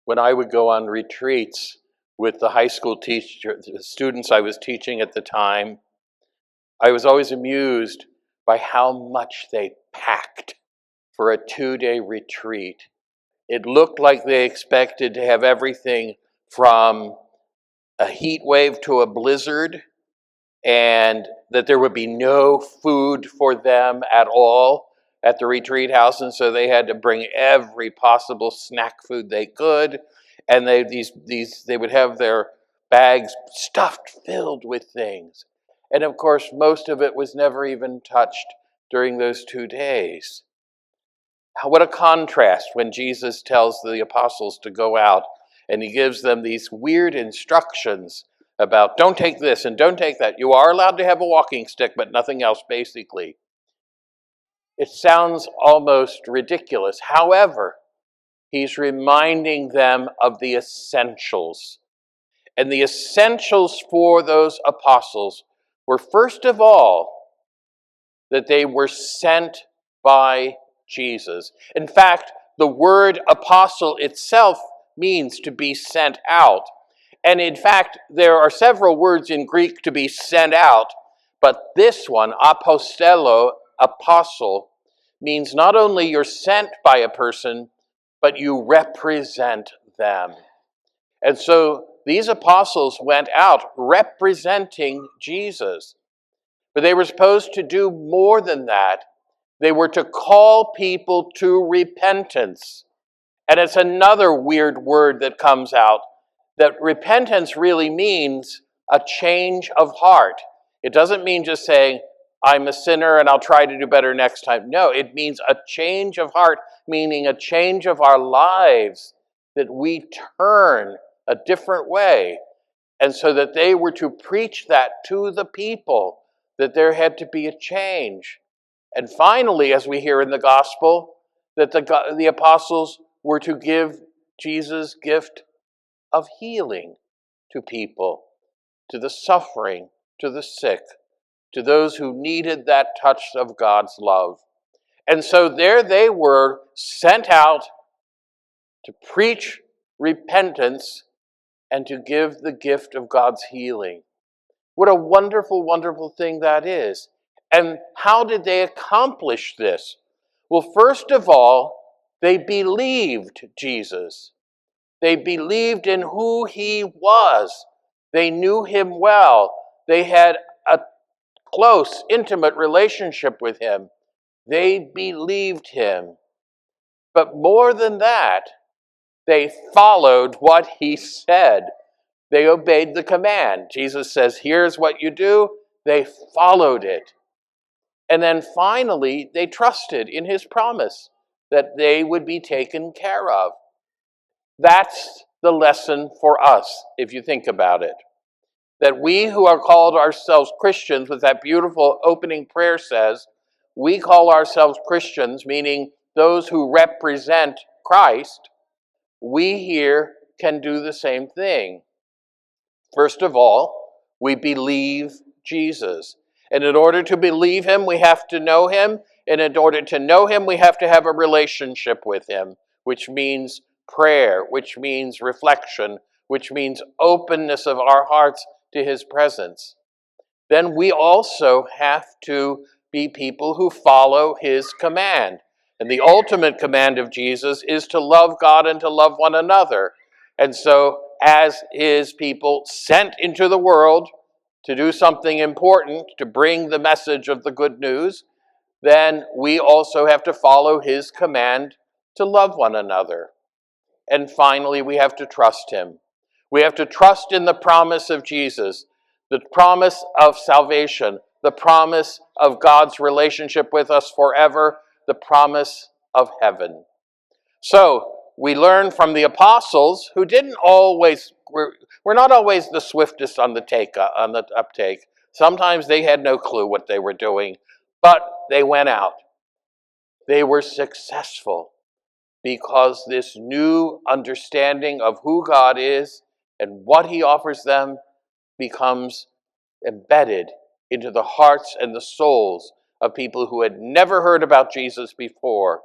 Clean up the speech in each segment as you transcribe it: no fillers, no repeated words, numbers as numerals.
when I would go on retreats with the high school the students I was teaching at the time, I was always amused by how much they packed for a 2-day retreat. It looked like they expected to have everything from a heat wave to a blizzard, and that there would be no food for them at all at the retreat house, and so they had to bring every possible snack food they could, and they would have their bags stuffed, filled with things. And of course, most of it was never even touched during those 2 days. What a contrast when Jesus tells the apostles to go out and he gives them these weird instructions about don't take this and don't take that. You are allowed to have a walking stick, but nothing else, basically. It sounds almost ridiculous. However, he's reminding them of the essentials. And the essentials for those apostles were, first of all, that they were sent by Jesus. In fact, the word apostle itself means to be sent out. And in fact, there are several words in Greek to be sent out, but this one, apostello, apostle, means not only you're sent by a person, but you represent them. And so these apostles went out representing Jesus. But they were supposed to do more than that. They were to call people to repentance. And it's another weird word that comes out, that repentance really means a change of heart. It doesn't mean just saying, I'm a sinner and I'll try to do better next time. No, it means a change of heart, meaning a change of our lives, that we turn a different way. And so that they were to preach that to the people, that there had to be a change. And finally, as we hear in the gospel, that the apostles were to give Jesus' gift of healing to people, to the suffering, to the sick, to those who needed that touch of God's love. And so there they were, sent out to preach repentance and to give the gift of God's healing. What a wonderful, wonderful thing that is. And how did they accomplish this? Well, first of all, they believed Jesus. They believed in who he was. They knew him well. They had a close, intimate relationship with him. They believed him. But more than that, they followed what he said. They obeyed the command. Jesus says, here's what you do. They followed it. And then finally, they trusted in his promise that they would be taken care of. That's the lesson for us, if you think about it. That we who are called ourselves Christians, with that beautiful opening prayer says, we call ourselves Christians, meaning those who represent Christ. We here can do the same thing. First of all, we believe Jesus. And in order to believe him, we have to know him. And in order to know him, we have to have a relationship with him, which means prayer, which means reflection, which means openness of our hearts to his presence. Then we also have to be people who follow his command. And the ultimate command of Jesus is to love God and to love one another. And so, as his people sent into the world to do something important, to bring the message of the good news, then we also have to follow his command to love one another. And finally, we have to trust him. We have to trust in the promise of Jesus, the promise of salvation, the promise of God's relationship with us forever, the promise of heaven. So, we learn from the apostles, who were not always the swiftest on the uptake. Sometimes they had no clue what they were doing, but they went out. They were successful because this new understanding of who God is and what he offers them becomes embedded into the hearts and the souls of people who had never heard about Jesus before.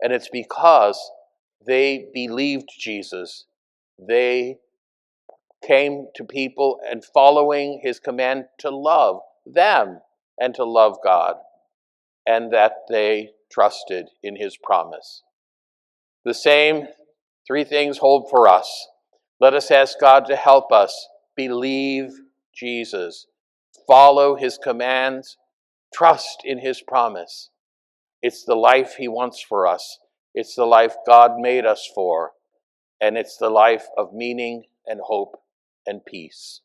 And it's because they believed Jesus They came to people and following his command to love them and to love God, and that they trusted in his promise. The same three things hold for us. Let us ask God to help us believe Jesus, follow his commands, trust in his promise. It's the life he wants for us. It's the life God made us for. And it's the life of meaning and hope and peace.